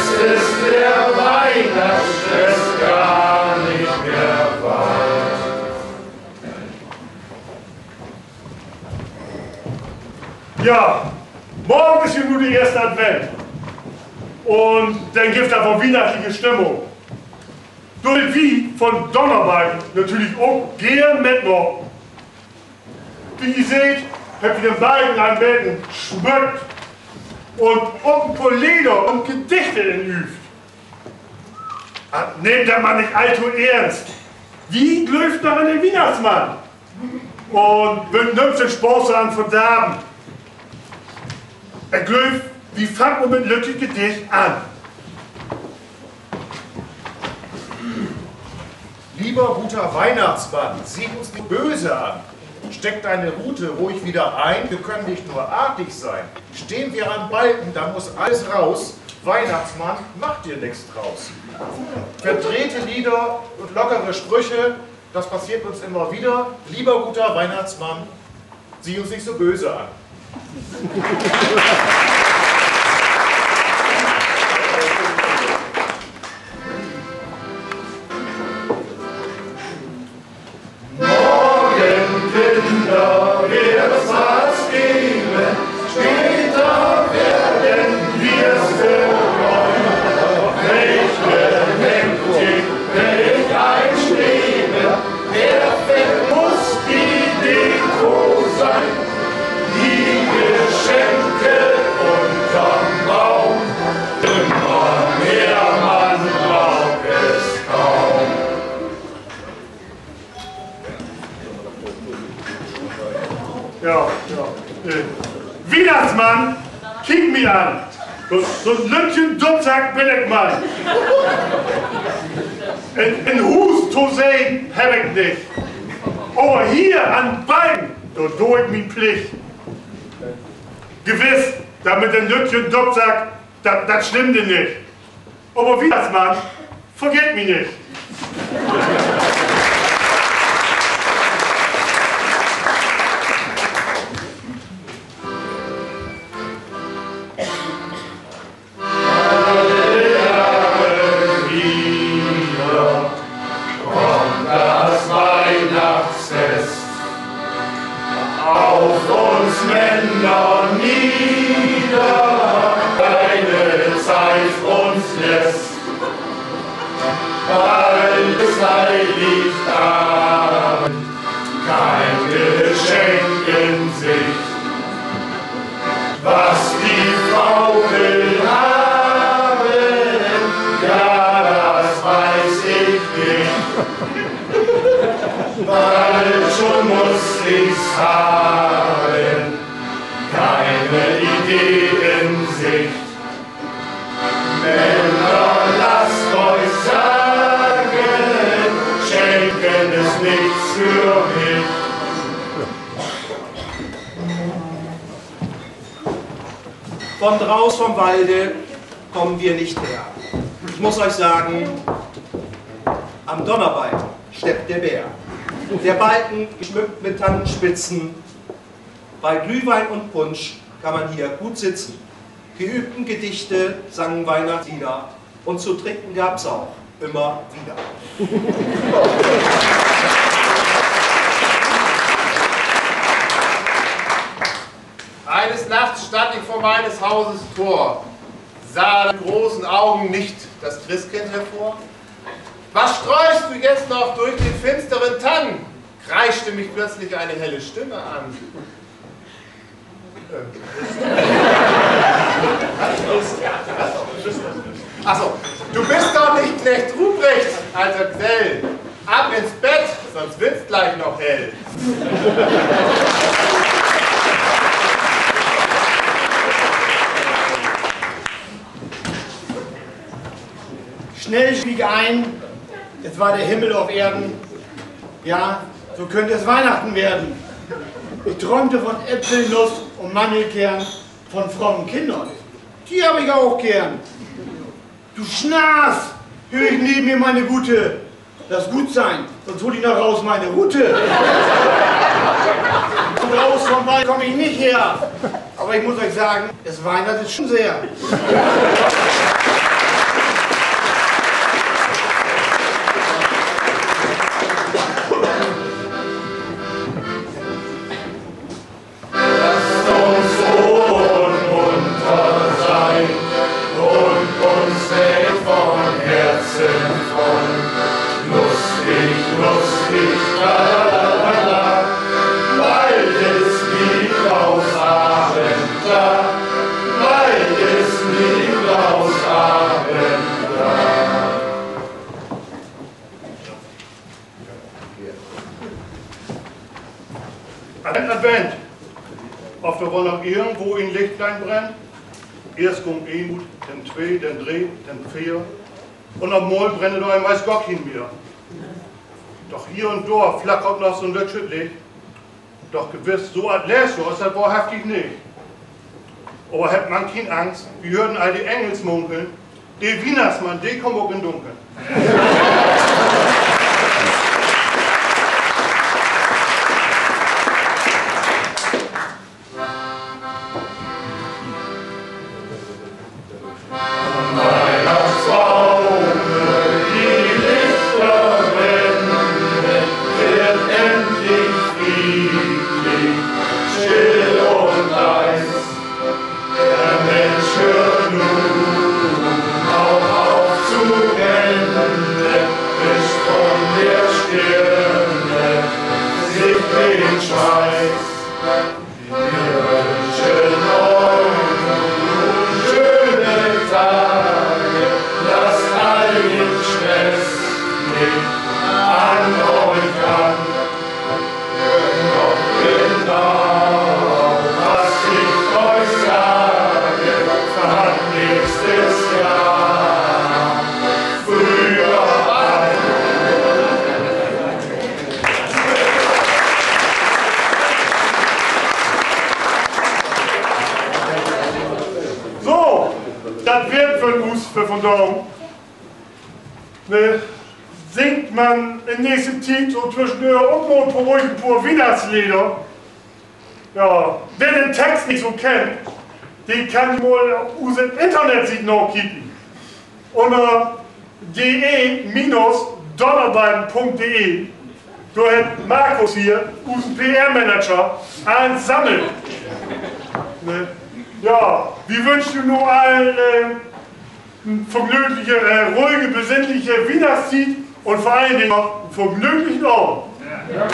ist der Weihnachtsstress gar nicht mehr weit. Ja, morgen ist ja nur die erste Advent. Und dann gibt es einfach weihnachtliche Stimmung. Durch wie von Donnerbalken natürlich auch gern mitmachen. Wie ihr seht, habt ihr den Balken an Betten schmückt und auch ein paar Lieder und Gedichte übt. Nehmt das mal nicht allzu ernst. Wie läuft noch an den Weihnachtsmann? Und wird nimmst den Spaß an von Damen. Er läuft, wie fangt man mit Lücke Gedicht an? Lieber guter Weihnachtsmann, sieh uns nicht böse an. Steck deine Rute ruhig wieder ein, wir können nicht nur artig sein. Stehen wir am Balken, dann muss alles raus. Weihnachtsmann, mach dir nichts draus. Verdrehte Lieder und lockere Sprüche, das passiert uns immer wieder. Lieber guter Weihnachtsmann, sieh uns nicht so böse an. Kinder, wird's was geben, später werden wir's bereuen. Welche Hektik, welch ein Streben, perfekt muss die Deko sein. Die Geschenke unterm Baum, immer mehr, man braucht es kaum. Ja. Weihnachtsmann, kick mich an. So ein Lütchen Dutzsack bin ich mal. In Hus zu sehen hab ich nicht. Aber hier an Balken, da do ich min Pflicht. Gewiss, da mit den Lütchen Dutzsack, das stimmt nicht. Aber Weihnachtsmann, vergesst mich nicht. Auf uns Männer nieder, keine Zeit uns lässt. Bald ist Heiligabend, kein Geschenk in Sicht. Was die Frau will haben, ja, das weiß ich nicht. Bald schon muss ich's haben, keine Idee in Sicht. Männer, lasst euch sagen, schenken ist nichts für mich. Von draus vom Walde kommen wir nicht her. Ich muss euch sagen, am Donnerbalken steppt der Bär. Der Balken geschmückt mit Tannenspitzen. Bei Glühwein und Punsch kann man hier gut sitzen. Geübten Gedichte sangen Weihnachtslieder und zu trinken gab's auch immer wieder. Eines Nachts stand ich vor meines Hauses Tor, sah mit großen Augen nicht das Christkind hervor. Was streust du jetzt noch durch den finsteren Tang? Kreischte mich plötzlich eine helle Stimme an. Achso, du bist doch nicht Knecht Ruprecht, alter Quell. Ab ins Bett, sonst wird's gleich noch hell. Schnell stieg ein, es war der Himmel auf Erden. Ja, so könnte es Weihnachten werden. Ich träumte von Äpfelnuss und Mandelkern, von frommen Kindern. Die habe ich auch gern. Du Schnas, höre ich neben mir meine Gute. Lass gut sein, sonst hol ich noch raus meine Rute. Und raus vom Wald komme ich nicht her. Aber ich muss euch sagen, es weihnachtet schon sehr. irgendwo ein Lichtlein brennt. Erst kommt ein, dann zwei, dann drei, dann vier. Und am Mol brennt da ein weiß Gott hin mehr. Doch hier und da flackert noch so ein Lütschet Licht. Doch gewiss, so ein Lässer ist das wahrhaftig nicht. Aber hat man keine Angst, wir hörten all die Engels munkeln, der Weihnachtsmann, der kommt auch in Dunkeln. Das wird für uns für von da. Ne, singt man in nächster Zeit so zwischendurch auch noch ein paar Weihnachtslieder. Ja, wer den Text nicht so kennt, den kann mal auf unserem Internet noch kicken. Unter de-donnerbeiten.de. Da hat Markus hier, unser PR-Manager, einen sammelt. Ne? Ja, wir wünschen nur allen vergnügliche, ruhige, besinnliche Weihnachtszeit und vor allen Dingen noch einen vergnüglichen Abend. Ja.